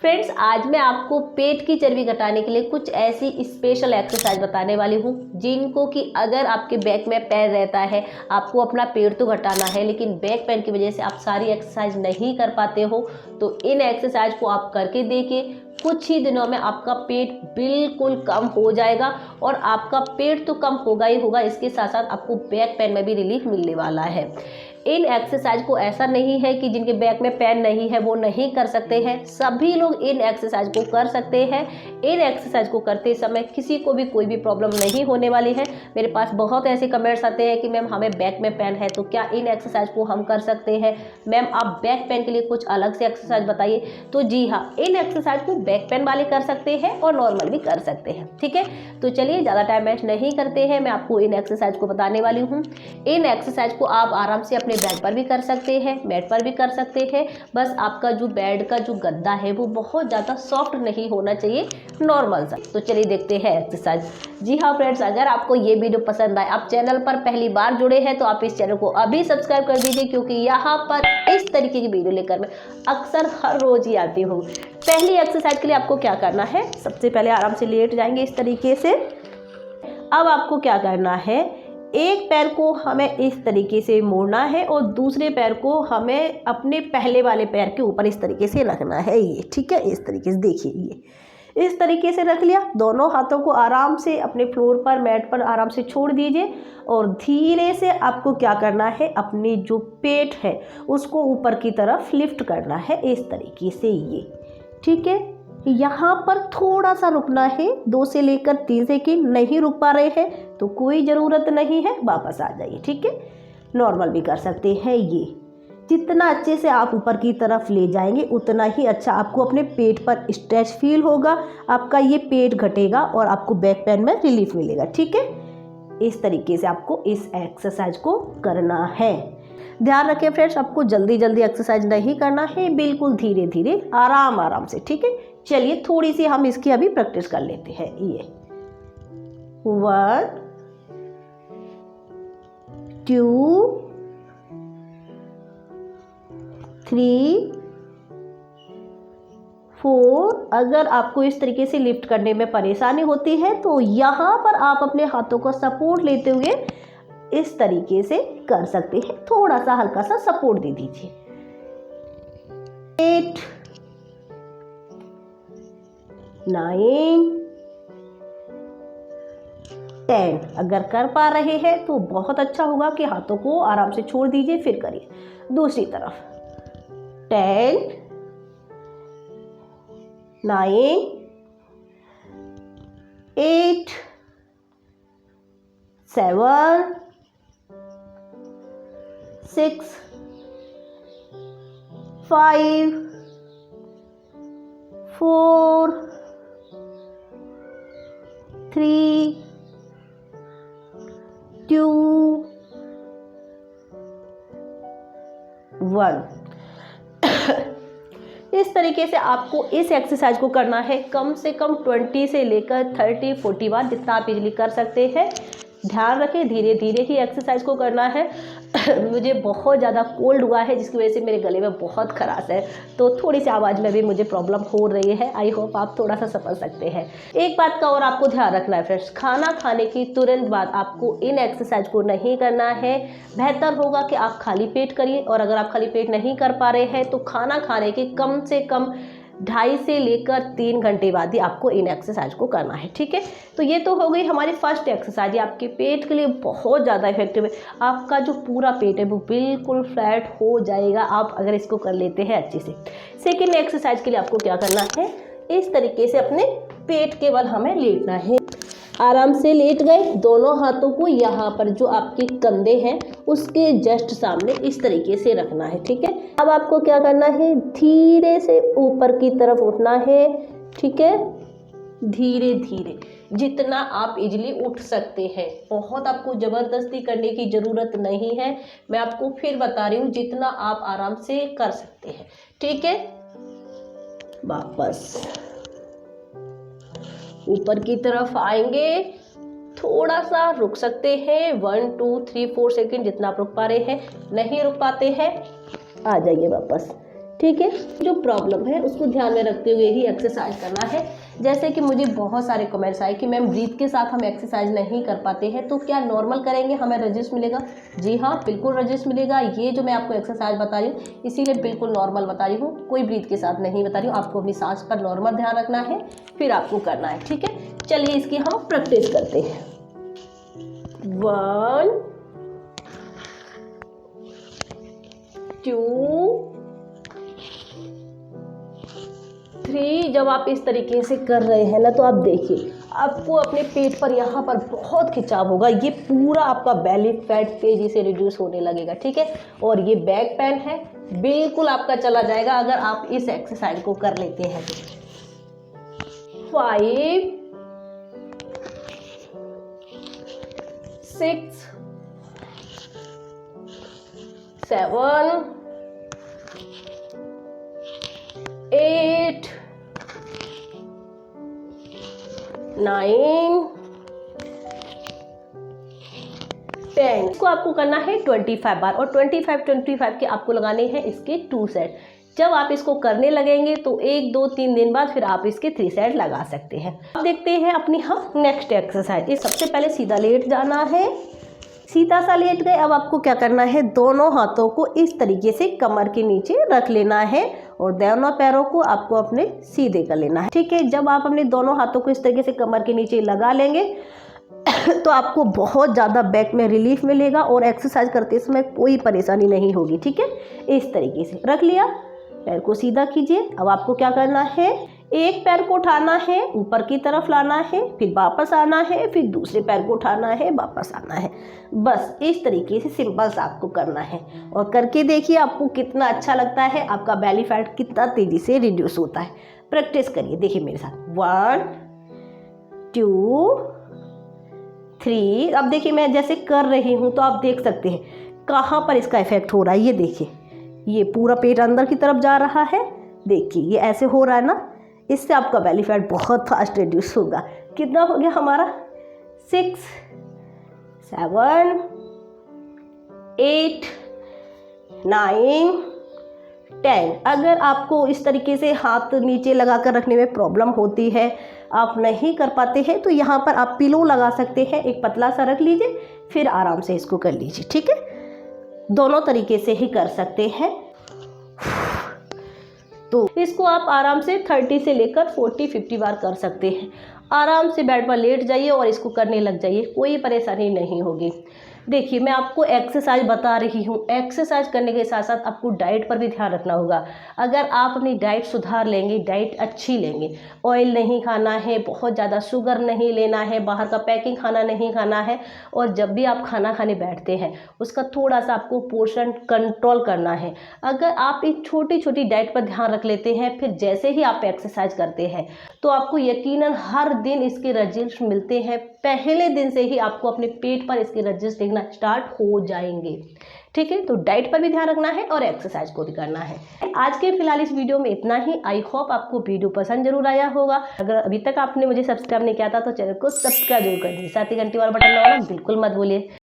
Friends, आज मैं आपको पेट की चर्बी घटाने के लिए कुछ ऐसी स्पेशल एक्सरसाइज बताने वाली हूँ जिनको कि अगर आपके बैक में पेन रहता है, आपको अपना पेट तो घटाना है लेकिन बैक पेन की वजह से आप सारी एक्सरसाइज नहीं कर पाते हो, तो इन एक्सरसाइज को आप करके देखिए। कुछ ही दिनों में आपका पेट बिल्कुल कम हो जाएगा और आपका पेट तो कम होगा ही होगा, इसके साथ साथ आपको बैक पेन में भी रिलीफ मिलने वाला है। इन एक्सरसाइज को ऐसा नहीं है कि जिनके बैक में पेन नहीं है वो नहीं कर सकते हैं, सभी लोग इन एक्सरसाइज को कर सकते हैं। इन एक्सरसाइज को करते समय किसी को भी कोई भी प्रॉब्लम नहीं होने वाली है। मेरे पास बहुत ऐसे कमेंट्स आते हैं कि मैम हमें बैक में पेन है तो क्या इन एक्सरसाइज को हम कर सकते हैं, मैम आप बैक पेन के लिए कुछ अलग से एक्सरसाइज बताइए। तो जी हाँ, इन एक्सरसाइज को बैक पेन वाले कर सकते हैं और नॉर्मल भी कर सकते हैं। ठीक है, तो चलिए ज़्यादा टाइम वेस्ट नहीं करते हैं, मैं आपको इन एक्सरसाइज को बताने वाली हूँ। इन एक्सरसाइज को आप आराम से अपने बेड पर भी कर सकते हैं, मैट पर भी कर सकते हैं। बस आपका जो बेड का जो गद्दा है वो बहुत ज़्यादा सॉफ्ट नहीं होना चाहिए, नॉर्मल सा। तो चलिए देखते हैं एक्सरसाइज। जी हाँ फ्रेंड्स, अगर आपको ये वीडियो पसंद आए, आप चैनल पर पहली बार जुड़े हैं तो आप इस चैनल को अभी सब्सक्राइब कर दीजिए, क्योंकि यहाँ पर इस तरीके की वीडियो लेकर मैं अक्सर हर रोज ही आती हूँ। पहली एक्सरसाइज के लिए आपको क्या करना है, सबसे पहले आराम से लेट जाएंगे इस तरीके से। अब आपको क्या करना है, एक पैर को हमें इस तरीके से मोड़ना है और दूसरे पैर को हमें अपने पहले वाले पैर के ऊपर इस तरीके से रखना है। ये ठीक है, इस तरीके से देखिए, ये इस तरीके से रख लिया। दोनों हाथों को आराम से अपने फ्लोर पर, मैट पर आराम से छोड़ दीजिए और धीरे से आपको क्या करना है, अपनी जो पेट है उसको ऊपर की तरफ लिफ्ट करना है इस तरीके से। ये ठीक है, यहाँ पर थोड़ा सा रुकना है, 2 से लेकर 3 सेकंड। नहीं रुक पा रहे हैं तो कोई ज़रूरत नहीं है, वापस आ जाइए। ठीक है, नॉर्मल भी कर सकते हैं। ये जितना अच्छे से आप ऊपर की तरफ ले जाएंगे उतना ही अच्छा आपको अपने पेट पर स्ट्रेच फील होगा, आपका ये पेट घटेगा और आपको बैक पेन में रिलीफ मिलेगा। ठीक है, इस तरीके से आपको इस एक्सरसाइज को करना है। ध्यान रखें फ्रेंड्स, आपको जल्दी जल्दी एक्सरसाइज नहीं करना है, बिल्कुल धीरे धीरे आराम आराम से। ठीक है, चलिए थोड़ी सी हम इसकी अभी प्रैक्टिस कर लेते हैं। ये 1 2 3 4। अगर आपको इस तरीके से लिफ्ट करने में परेशानी होती है तो यहाँ पर आप अपने हाथों को सपोर्ट लेते हुए इस तरीके से कर सकते हैं, थोड़ा सा हल्का सा सपोर्ट दे दीजिए। 8 9 10। अगर कर पा रहे हैं तो बहुत अच्छा होगा कि हाथों को आराम से छोड़ दीजिए, फिर करिए दूसरी तरफ। 10 9 8 7 6 5 4 3 2 1। इस तरीके से आपको इस एक्सरसाइज को करना है कम से कम 20 से लेकर 30-40 बार, जितना आप इजीली कर सकते हैं। ध्यान रखें, धीरे धीरे ही एक्सरसाइज को करना है। मुझे बहुत ज़्यादा कोल्ड हुआ है जिसकी वजह से मेरे गले में बहुत खराश है, तो थोड़ी सी आवाज़ में भी मुझे प्रॉब्लम हो रही है। आई होप आप थोड़ा सा समझ सकते हैं। एक बात का और आपको ध्यान रखना है फ्रेंड्स, खाना खाने की तुरंत बाद आपको इन एक्सरसाइज को नहीं करना है। बेहतर होगा कि आप खाली पेट करिए, और अगर आप खाली पेट नहीं कर पा रहे हैं तो खाना खाने के कम से कम 2.5 से लेकर 3 घंटे बाद ही आपको इन एक्सरसाइज को करना है। ठीक है, तो ये तो हो गई हमारी फर्स्ट एक्सरसाइज। ये आपके पेट के लिए बहुत ज़्यादा इफेक्टिव है, आपका जो पूरा पेट है वो बिल्कुल फ्लैट हो जाएगा आप अगर इसको कर लेते हैं अच्छे से। सेकेंड एक्सरसाइज के लिए आपको क्या करना है, इस तरीके से अपने पेट के बल हमें लेटना है। आराम से लेट गए, दोनों हाथों को यहाँ पर जो आपके कंधे हैं उसके जस्ट सामने इस तरीके से रखना है। ठीक है, अब आपको क्या करना है, धीरे से ऊपर की तरफ उठना है। ठीक है, धीरे धीरे, जितना आप इजीली उठ सकते हैं, बहुत आपको ज़बरदस्ती करने की ज़रूरत नहीं है। मैं आपको फिर बता रही हूँ, जितना आप आराम से कर सकते हैं। ठीक है, वापस ऊपर की तरफ आएंगे, थोड़ा सा रुक सकते हैं, 1 2 3 4 सेकंड, जितना आप रुक पा रहे हैं। नहीं रुक पाते हैं आ जाइए वापस। ठीक है। जो प्रॉब्लम है उसको ध्यान में रखते हुए ही एक्सरसाइज करना है। जैसे कि मुझे बहुत सारे कमेंट्स आए कि मैम ब्रीथ के साथ हम एक्सरसाइज नहीं कर पाते हैं, तो क्या नॉर्मल करेंगे हमें रजिस्ट मिलेगा? जी हाँ, बिल्कुल रजिस्ट मिलेगा। ये जो मैं आपको एक्सरसाइज बता रही हूँ इसीलिए बिल्कुल नॉर्मल बता रही हूँ, कोई ब्रीथ के साथ नहीं बता रही हूँ। आपको अपनी सांस पर नॉर्मल ध्यान रखना है, फिर आपको करना है। ठीक है, चलिए इसकी हम प्रैक्टिस करते हैं। 1 2 3। जब आप इस तरीके से कर रहे हैं ना, तो आप देखिए आपको अपने पेट पर यहाँ पर बहुत खिंचाव होगा। ये पूरा आपका बेली फैट तेजी से रिड्यूस होने लगेगा। ठीक है, और ये बैक पेन है बिल्कुल आपका चला जाएगा अगर आप इस एक्सरसाइज को कर लेते हैं तो। 5 6 7 8 9 10। इसको आपको करना है 25 बार, और 25 के आपको लगाने हैं इसके 2 सेट। जब आप इसको करने लगेंगे तो 1 2 3 दिन बाद फिर आप इसके 3 सेट लगा सकते हैं। अब देखते हैं अपनी हम नेक्स्ट एक्सरसाइज। ये सबसे पहले सीधा लेट जाना है, सीधा सा लेट गए। अब आपको क्या करना है, दोनों हाथों को इस तरीके से कमर के नीचे रख लेना है और दोनों पैरों को आपको अपने सीधे कर लेना है। ठीक है, जब आप अपने दोनों हाथों को इस तरीके से कमर के नीचे लगा लेंगे तो आपको बहुत ज़्यादा बैक में रिलीफ मिलेगा और एक्सरसाइज करते समय कोई परेशानी नहीं होगी। ठीक है, इस तरीके से रख लिया, पैर को सीधा कीजिए। अब आपको क्या करना है, एक पैर को उठाना है, ऊपर की तरफ लाना है, फिर वापस आना है, फिर दूसरे पैर को उठाना है, वापस आना है। बस इस तरीके से सिंपल सा आपको करना है और करके देखिए आपको कितना अच्छा लगता है, आपका बेली फैट कितना तेज़ी से रिड्यूस होता है। प्रैक्टिस करिए, देखिए मेरे साथ। 1 2 3। अब देखिए मैं जैसे कर रही हूँ तो आप देख सकते हैं कहाँ पर इसका इफेक्ट हो रहा है। ये देखिए, ये पूरा पेट अंदर की तरफ जा रहा है। देखिए ये ऐसे हो रहा है ना, इससे आपका बेली फैट बहुत फास्ट रिड्यूस होगा। कितना हो गया हमारा, 6 7 8 9 10। अगर आपको इस तरीके से हाथ नीचे लगा कर रखने में प्रॉब्लम होती है, आप नहीं कर पाते हैं, तो यहाँ पर आप पिलो लगा सकते हैं, एक पतला सा रख लीजिए, फिर आराम से इसको कर लीजिए। ठीक है, दोनों तरीके से ही कर सकते हैं। तो इसको आप आराम से 30 से लेकर 40-50 बार कर सकते हैं। आराम से बेड पर लेट जाइए और इसको करने लग जाइए, कोई परेशानी नहीं होगी। देखिए मैं आपको एक्सरसाइज बता रही हूँ, एक्सरसाइज करने के साथ साथ आपको डाइट पर भी ध्यान रखना होगा। अगर आप अपनी डाइट सुधार लेंगे, डाइट अच्छी लेंगे, ऑयल नहीं खाना है, बहुत ज़्यादा शुगर नहीं लेना है, बाहर का पैकिंग खाना नहीं खाना है, और जब भी आप खाना खाने बैठते हैं उसका थोड़ा सा आपको पोर्शन कंट्रोल करना है। अगर आप एक छोटी छोटी डाइट पर ध्यान रख लेते हैं, फिर जैसे ही आप एक्सरसाइज करते हैं तो आपको यकीनन हर दिन इसके रिजल्ट मिलते हैं। पहले दिन से ही आपको अपने पेट पर इसके रिजल्ट दिखना स्टार्ट हो जाएंगे। ठीक है, तो डाइट पर भी ध्यान रखना है और एक्सरसाइज को भी करना है। आज के फिलहाल इस वीडियो में इतना ही। आई होप आपको वीडियो पसंद जरूर आया होगा। अगर अभी तक आपने मुझे सब्सक्राइब नहीं किया था तो चैनल को सब्सक्राइब जरूर कर दीजिए, साथ ही घंटी वाला बटन दबाना बिल्कुल मत भूलिए।